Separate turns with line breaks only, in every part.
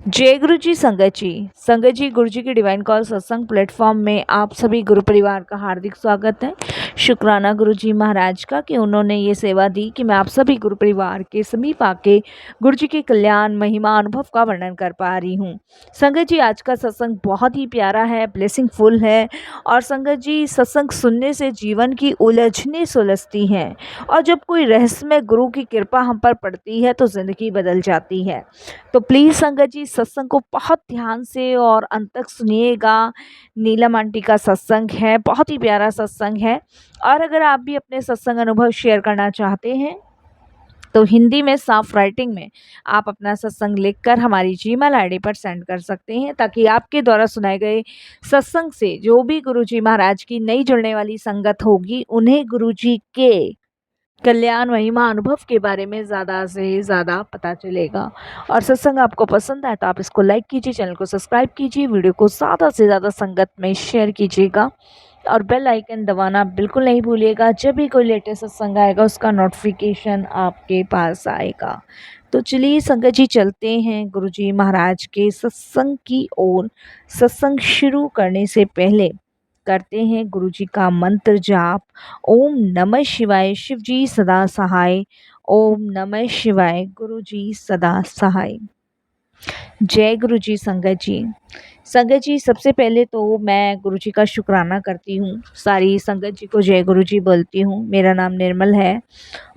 जय गुरु जी संगत जी। संगत जी, गुरु जी की डिवाइन कॉल सत्संग प्लेटफॉर्म में आप सभी गुरु परिवार का हार्दिक स्वागत है। शुक्राना गुरु जी महाराज का कि उन्होंने ये सेवा दी कि मैं आप सभी गुरु परिवार के समीप आके गुरु जी के कल्याण महिमा अनुभव का वर्णन कर पा रही हूँ। संगत जी, आज का सत्संग बहुत ही प्यारा है, ब्लेसिंगफुल है। और संगत जी, सत्संग सुनने से जीवन की उलझने सुलझती हैं और जब कोई रहस्यमय गुरु की कृपा हम पर पड़ती है तो जिंदगी बदल जाती है। तो प्लीज़ संगत जी, सत्संग को बहुत ध्यान से और अंत तक सुनिएगा। नीलम आंटी का सत्संग है, बहुत ही प्यारा सत्संग है। और अगर आप भी अपने सत्संग अनुभव शेयर करना चाहते हैं तो हिंदी में साफ राइटिंग में आप अपना सत्संग लिखकर हमारी जीमेल आईडी पर सेंड कर सकते हैं, ताकि आपके द्वारा सुनाए गए सत्संग से जो भी गुरुजी महाराज की नई जुड़ने वाली संगत होगी उन्हें गुरुजी के कल्याण महिमा अनुभव के बारे में ज़्यादा से ज़्यादा पता चलेगा। और सत्संग आपको पसंद आए तो आप इसको लाइक कीजिए, चैनल को सब्सक्राइब कीजिए, वीडियो को ज़्यादा से ज़्यादा संगत में शेयर कीजिएगा और बेल आइकन दबाना बिल्कुल नहीं भूलिएगा। जब भी कोई लेटेस्ट सत्संग आएगा उसका नोटिफिकेशन आपके पास आएगा। तो चलिए संगत जी, चलते हैं गुरुजी महाराज के सत्संग की ओर। सत्संग शुरू करने से पहले करते हैं गुरुजी का मंत्र जाप। ओम नमः शिवाय, शिव जी सदा सहाय। ओम नमः शिवाय, गुरु जी सदा सहाय। जय गुरु जी संगत जी। संगत जी, सबसे पहले तो मैं गुरु जी का शुक्राना करती हूँ, सारी संगत जी को जय गुरु जी बोलती हूँ। मेरा नाम निर्मल है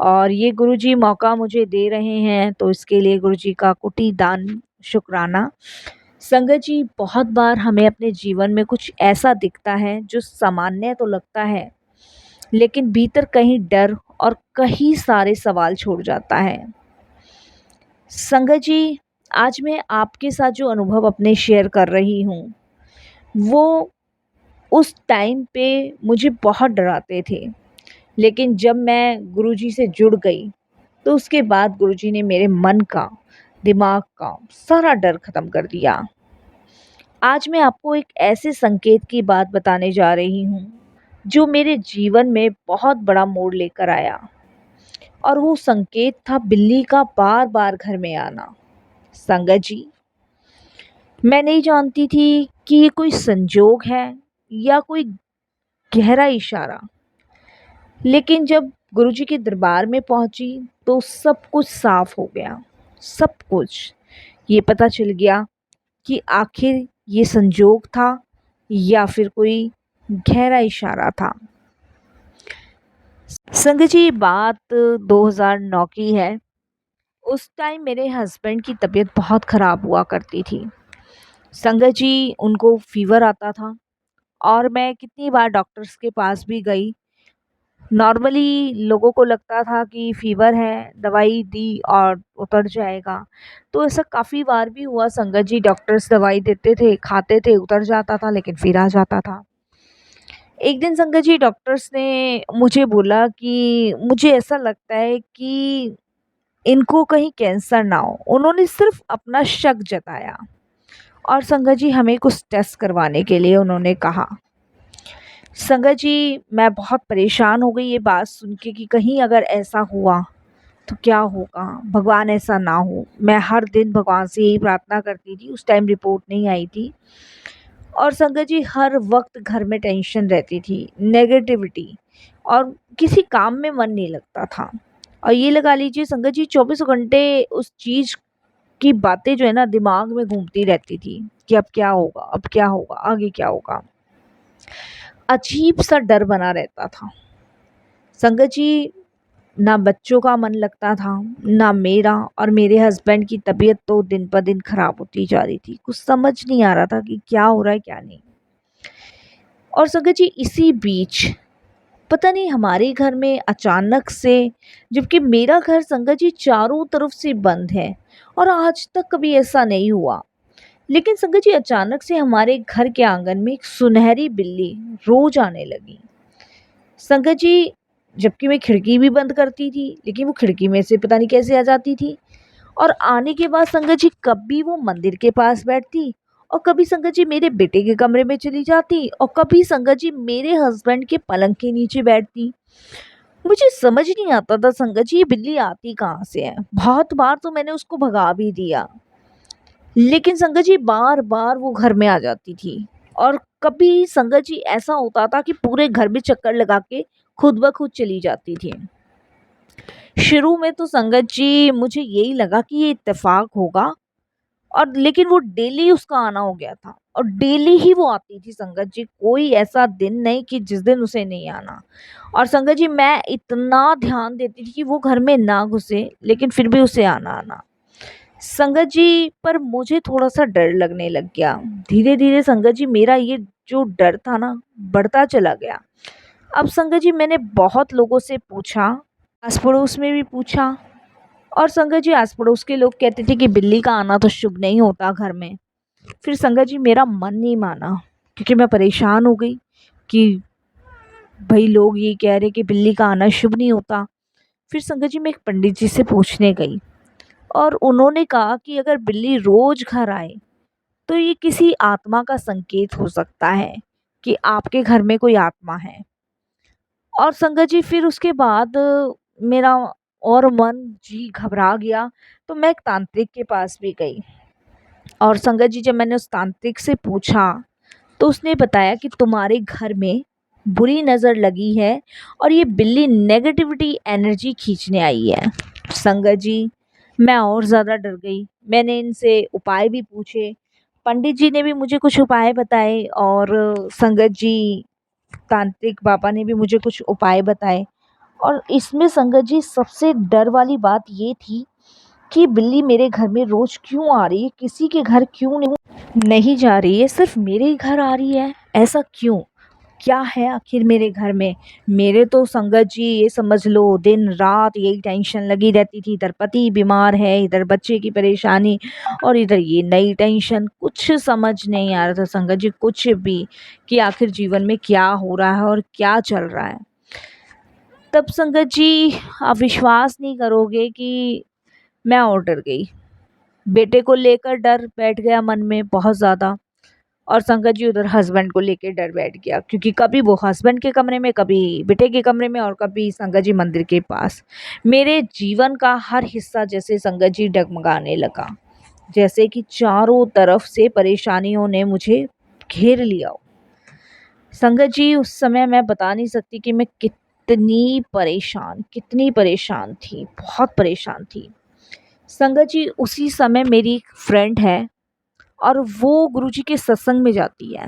और ये गुरु जी मौका मुझे दे रहे हैं तो इसके लिए गुरु जी का कोटि दान शुक्राना। संगत जी, बहुत बार हमें अपने जीवन में कुछ ऐसा दिखता है जो सामान्य तो लगता है, लेकिन भीतर कहीं डर और कई सारे सवाल छोड़ जाता है। संगत जी, आज मैं आपके साथ जो अनुभव अपने शेयर कर रही हूँ वो उस टाइम पे मुझे बहुत डराते थे, लेकिन जब मैं गुरुजी से जुड़ गई तो उसके बाद गुरुजी ने मेरे मन का, दिमाग का सारा डर खत्म कर दिया। आज मैं आपको एक ऐसे संकेत की बात बताने जा रही हूँ जो मेरे जीवन में बहुत बड़ा मोड़ लेकर आया। और वो संकेत था बिल्ली का बार बार घर में आना। संगत जी, मैं नहीं जानती थी कि ये कोई संजोग है या कोई गहरा इशारा, लेकिन जब गुरुजी के दरबार में पहुंची तो सब कुछ साफ हो गया। सब कुछ ये पता चल गया कि आखिर ये संजोग था या फिर कोई गहरा इशारा था। संगत जी, बात 2009 की है। उस टाइम मेरे हस्बैंड की तबीयत बहुत ख़राब हुआ करती थी। संगत जी, उनको फ़ीवर आता था और मैं कितनी बार डॉक्टर्स के पास भी गई। नॉर्मली लोगों को लगता था कि फ़ीवर है, दवाई दी और उतर जाएगा। तो ऐसा काफ़ी बार भी हुआ संगत जी, डॉक्टर्स दवाई देते थे, खाते थे, उतर जाता था लेकिन फिर आ जाता था। एक दिन संगत जी, डॉक्टर्स ने मुझे बोला कि मुझे ऐसा लगता है कि इनको कहीं कैंसर ना हो। उन्होंने सिर्फ़ अपना शक जताया और संगत जी, हमें कुछ टेस्ट करवाने के लिए उन्होंने कहा। संगत जी, मैं बहुत परेशान हो गई ये बात सुन के कि कहीं अगर ऐसा हुआ तो क्या होगा? भगवान ऐसा ना हो। मैं हर दिन भगवान से यही प्रार्थना करती थी। उस टाइम रिपोर्ट नहीं आई थी। और संगत जी, हर वक़्त घर में टेंशन रहती थी, नेगेटिविटी, और किसी काम में मन नहीं लगता था। और ये लगा लीजिए संगत जी, चौबीसों घंटे उस चीज़ की बातें जो है ना दिमाग में घूमती रहती थी कि अब क्या होगा? अब क्या होगा? आगे क्या होगा? अजीब-सा डर बना रहता था। संगत जी, ना बच्चों का मन लगता था, ना मेरा, और मेरे हस्बैंड की तबीयत तो दिन ब दिन खराब होती जा रही थी। कुछ समझ नहीं आ रहा था कि क्या हो रहा है, क्या नहीं। और संगत जी, इसी बीच पता नहीं हमारे घर में अचानक से, जबकि मेरा घर संगत जी चारों तरफ से बंद है और आज तक कभी ऐसा नहीं हुआ, लेकिन संगत जी अचानक से हमारे घर के आंगन में एक सुनहरी बिल्ली रोज आने लगी। संगत जी, जबकि मैं खिड़की भी बंद करती थी लेकिन वो खिड़की में से पता नहीं कैसे आ जाती थी। और आने के बाद संगत जी कभी वो मंदिर के पास बैठती और कभी संगत जी मेरे बेटे के कमरे में चली जाती और कभी संगत जी मेरे हस्बैंड के पलंग के नीचे बैठती। मुझे समझ नहीं आता था संगत जी ये बिल्ली आती कहाँ से है। बहुत बार तो मैंने उसको भगा भी दिया, लेकिन संगत जी बार-बार वो घर में आ जाती थी और कभी संगत जी ऐसा होता था कि पूरे घर में चक्कर लगा के खुद ब खुद चली जाती थी। शुरू में तो संगत जी मुझे यही लगा कि ये इत्तेफ़ाक होगा और लेकिन वो डेली उसका आना हो गया था और डेली ही वो आती थी संगत जी, कोई ऐसा दिन नहीं कि जिस दिन उसे नहीं आना। और संगत जी मैं इतना ध्यान देती थी कि वो घर में ना घुसे, लेकिन फिर भी उसे आना। संगत जी पर मुझे थोड़ा-सा डर लगने लग गया। धीरे-धीरे संगत जी मेरा ये जो डर था ना, बढ़ता चला गया। अब संगत जी मैंने बहुत लोगों से पूछा, आस-पड़ोस में भी पूछा और संगत जी आस-पड़ोस के लोग कहते थे कि बिल्ली का आना तो शुभ नहीं होता घर में। फिर संगत जी मेरा मन नहीं माना क्योंकि मैं परेशान हो गई कि भई लोग ये कह रहे कि बिल्ली का आना शुभ नहीं होता। फिर संगत जी मैं एक पंडित जी से पूछने गई और उन्होंने कहा कि अगर बिल्ली रोज़ घर आए तो ये किसी आत्मा का संकेत हो सकता है कि आपके घर में कोई आत्मा है। और संगत जी फिर उसके बाद मेरा और मन जी घबरा गया, तो मैं एक तांत्रिक के पास भी गई और संगत जी जब मैंने उस तांत्रिक से पूछा तो उसने बताया कि तुम्हारे घर में बुरी नज़र लगी है और ये बिल्ली नेगेटिविटी एनर्जी खींचने आई है। संगत जी मैं और ज़्यादा डर गई। मैंने इनसे उपाय भी पूछे, पंडित जी ने भी मुझे कुछ उपाय बताए और संगत जी तांत्रिक बाबा ने भी मुझे कुछ उपाय बताए। और इसमें संगत जी सबसे डर वाली बात ये थी कि बिल्ली मेरे घर में रोज़ क्यों आ रही है, किसी के घर क्यों नहीं जा रही है, सिर्फ मेरे ही घर आ रही है, ऐसा क्यों? क्या है आखिर मेरे घर में? मेरे तो संगत जी ये समझ लो दिन-रात यही टेंशन लगी रहती थी, इधर पति बीमार है, इधर बच्चे की परेशानी और इधर ये नई टेंशन, कुछ समझ नहीं आ रहा था संगत जी कुछ भी, कि आखिर जीवन में क्या हो रहा है और क्या चल रहा है। तब संगत जी आप विश्वास नहीं करोगे कि मैं और डर गई। बेटे को लेकर डर बैठ गया मन में बहुत ज़्यादा और संगत जी उधर हस्बैंड को लेके डर बैठ गया क्योंकि कभी वो हस्बैंड के कमरे में, कभी बेटे के कमरे में और कभी संगत जी मंदिर के पास। मेरे जीवन का हर हिस्सा जैसे संगत जी डगमगाने लगा, जैसे कि चारों तरफ से परेशानियों ने मुझे घेर लिया हो। संगत जी उस समय मैं बता नहीं सकती कि मैं कितनी परेशान थी, बहुत परेशान थी। संगत जी उसी समय मेरी एक फ्रेंड है और वो गुरुजी के सत्संग में जाती है।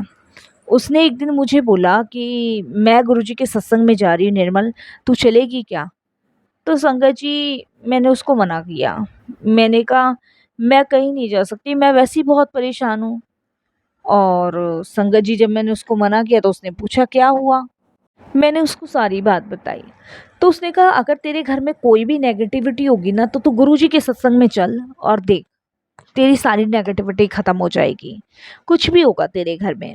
उसने एक दिन मुझे बोला कि मैं गुरुजी के सत्संग में जा रही हूँ निर्मल, तू चलेगी क्या? तो संगत जी मैंने उसको मना किया। मैंने कहा मैं कहीं नहीं जा सकती, मैं वैसे ही बहुत परेशान हूँ। और संगत जी जब मैंने उसको मना किया तो उसने पूछा क्या हुआ? मैंने उसको सारी बात बताई। तो उसने कहा अगर तेरे घर में कोई भी नेगेटिविटी होगी ना तो तू गुरुजी के सत्संग में चल और देख, तेरी सारी नेगेटिविटी ख़त्म हो जाएगी। कुछ भी होगा तेरे घर में।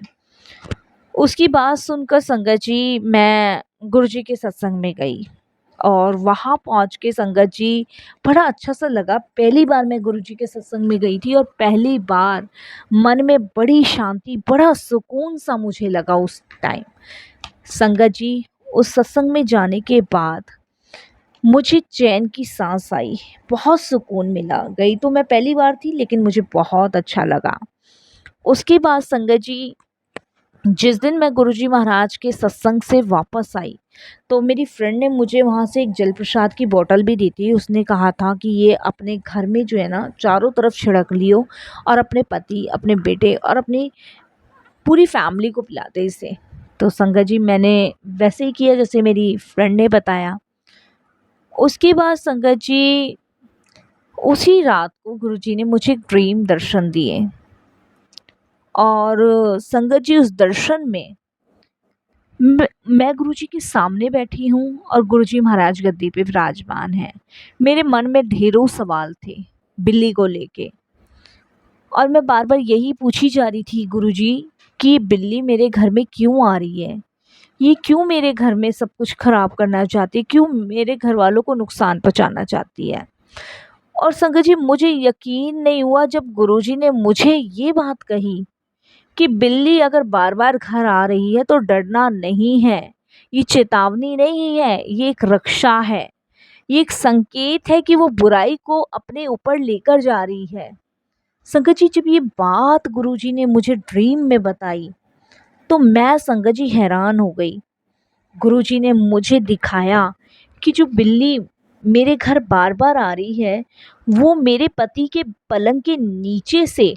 उसकी बात सुनकर संगत जी मैं गुरुजी के सत्संग में गई और वहाँ पहुँच के संगत जी बड़ा अच्छा-सा लगा। पहली बार मैं गुरुजी के सत्संग में गई थी और पहली बार मन में बड़ी शांति, बड़ा सुकून-सा मुझे लगा उस टाइम। संगत जी उस सत्संग में जाने के बाद मुझे चैन की साँस आई, बहुत सुकून मिला। गई तो मैं पहली बार थी लेकिन मुझे बहुत अच्छा लगा। उसके बाद संगत जी जिस दिन मैं गुरुजी महाराज के सत्संग से वापस आई, तो मेरी फ्रेंड ने मुझे वहाँ से एक जल प्रसाद की बॉटल भी दी थी। उसने कहा था कि ये अपने घर में जो है ना चारों तरफ छिड़क लियो और अपने पति, अपने बेटे और अपनी पूरी फैमिली को पिला दे इसे। तो संगत जी मैंने वैसे ही किया जैसे मेरी फ्रेंड ने बताया। उसके बाद संगत जी उसी रात को गुरुजी ने मुझे एक ड्रीम दर्शन दिए और संगत जी उस दर्शन में मैं गुरुजी के सामने बैठी हूँ और गुरुजी महाराज गद्दी पे विराजमान हैं। मेरे मन में ढेरों सवाल थे बिल्ली को लेके और मैं बार-बार यही पूछी जा रही थी गुरुजी कि बिल्ली मेरे घर में क्यों आ रही है? ये क्यों मेरे घर में सब कुछ ख़राब करना चाहती है? क्यों मेरे घरवालों को नुकसान पहुँचाना चाहती है? और संगत जी मुझे यकीन नहीं हुआ जब गुरुजी ने मुझे ये बात कही कि बिल्ली अगर बार-बार घर आ रही है तो डरना नहीं है। ये चेतावनी नहीं है, ये एक रक्षा है। ये एक संकेत है कि वो बुराई को अपने ऊपर लेकर जा रही है। संगत जी, जब ये बात गुरुजी ने मुझे ड्रीम में बताई तो मैं संगत जी हैरान हो गई। गुरुजी ने मुझे दिखाया कि जो बिल्ली मेरे घर बार बार आ रही है वो मेरे पति के पलंग के नीचे से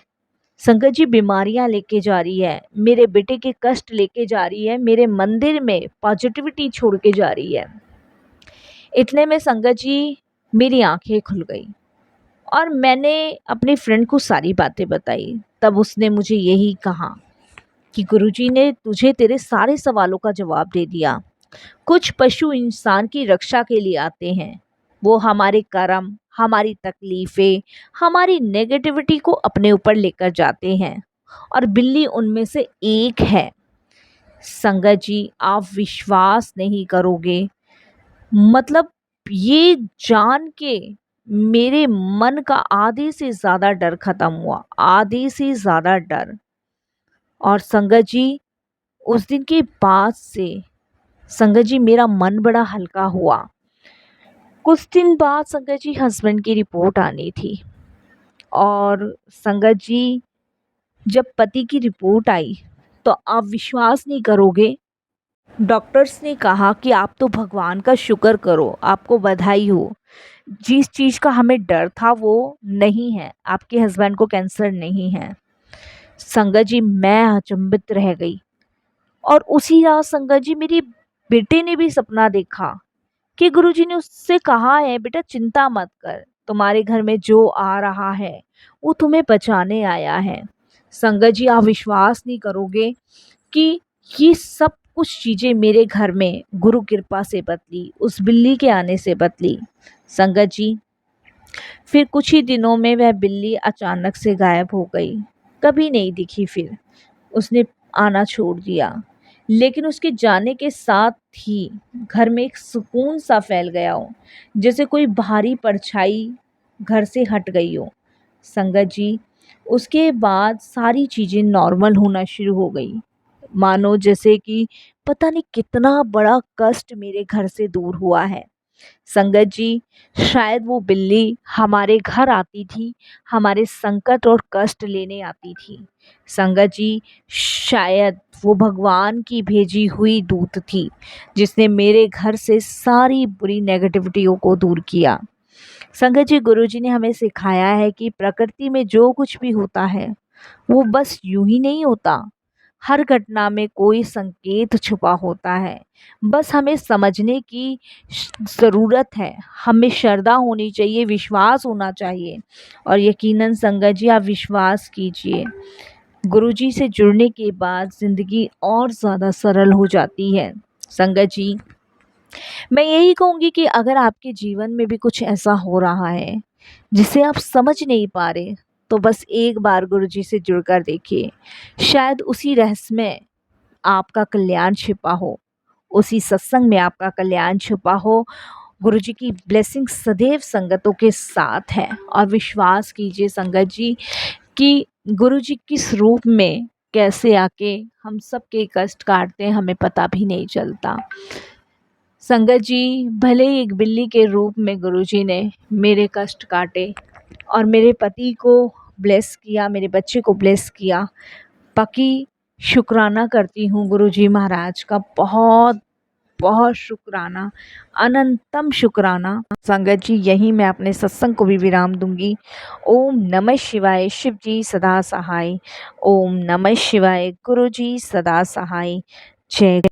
संगत जी बीमारियां लेके जा रही है, मेरे बेटे के कष्ट लेके जा रही है, मेरे मंदिर में पॉजिटिविटी छोड़ के जा रही है। इतने में संगत जी मेरी आंखें खुल गई और मैंने अपनी फ्रेंड को सारी बातें बताई। तब उसने मुझे यही कहा कि गुरुजी ने तुझे तेरे सारे सवालों का जवाब दे दिया। कुछ पशु इंसान की रक्षा के लिए आते हैं, वो हमारे कर्म, हमारी तकलीफें, हमारी नेगेटिविटी को अपने ऊपर लेकर जाते हैं और बिल्ली उनमें से एक है। संगत जी, आप विश्वास नहीं करोगे, मतलब ये जान के मेरे मन का आधे से ज़्यादा डर खत्म हुआ, आधे से ज़्यादा डर। और संगत जी, उस दिन के बाद से संगत जी मेरा मन बड़ा हल्का हुआ। कुछ दिन बाद संगत जी हस्बैंड की रिपोर्ट आनी थी और संगत जी जब पति की रिपोर्ट आई तो आप विश्वास नहीं करोगे, डॉक्टर्स ने कहा कि आप तो भगवान का शुक्र करो, आपको बधाई हो, जिस चीज़ का हमें डर था वो नहीं है, आपके हस्बैंड को कैंसर नहीं है। संगत जी मैं अचंभित रह गई। और उसी रात संगत जी मेरी बेटे ने भी सपना देखा कि गुरुजी ने उससे कहा है, बेटा चिंता मत कर, तुम्हारे घर में जो आ रहा है वो तुम्हें बचाने आया है। संगत जी आप विश्वास नहीं करोगे कि ये सब कुछ चीज़ें मेरे घर में गुरु कृपा से बदली, उस बिल्ली के आने से बदली। संगत जी फिर कुछ ही दिनों में वह बिल्ली अचानक से गायब हो गई, कभी नहीं दिखी। फिर उसने आना छोड़ दिया, लेकिन उसके जाने के साथ ही घर में एक सुकून सा फैल गया हो, जैसे कोई भारी परछाई घर से हट गई हो। संगत जी उसके बाद सारी चीज़ें नॉर्मल होना शुरू हो गई, मानो जैसे कि पता नहीं कितना बड़ा कष्ट मेरे घर से दूर हुआ है। संगत जी शायद वो बिल्ली हमारे घर आती थी, हमारे संकट और कष्ट लेने आती थी। संगत जी शायद वो भगवान की भेजी हुई दूत थी जिसने मेरे घर से सारी बुरी नेगेटिविटियों को दूर किया। संगत जी गुरुजी ने हमें सिखाया है कि प्रकृति में जो कुछ भी होता है वो बस यूं ही नहीं होता, हर घटना में कोई संकेत छुपा होता है। बस हमें समझने की ज़रूरत है, हमें श्रद्धा होनी चाहिए, विश्वास होना चाहिए। और यकीनन संगत जी आप विश्वास कीजिए, गुरुजी से जुड़ने के बाद ज़िंदगी और ज़्यादा सरल हो जाती है। संगत जी मैं यही कहूँगी कि अगर आपके जीवन में भी कुछ ऐसा हो रहा है जिसे आप समझ नहीं पा रहे, तो बस एक बार गुरुजी से जुड़कर देखिए, शायद उसी रहस्य में आपका कल्याण छिपा हो, उसी सत्संग में आपका कल्याण छिपा हो। गुरुजी की ब्लेसिंग सदैव संगतों के साथ है। और विश्वास कीजिए संगत जी कि गुरुजी किस रूप में कैसे आके हम सबके कष्ट काटते हैं हमें पता भी नहीं चलता। संगत जी भले ही एक बिल्ली के रूप में गुरुजी ने मेरे कष्ट काटे और मेरे पति को ब्लेस किया, मेरे बच्चे को ब्लेस किया, बाकी शुक्राना करती हूँ गुरुजी महाराज का, बहुत बहुत शुक्राना, अनंतम शुक्राना। संगत जी यहीं मैं अपने सत्संग को भी विराम दूंगी। ओम नमः शिवाय, शिव जी सदा सहाय। ओम नमः शिवाय, गुरु जी सदा सहाय। जय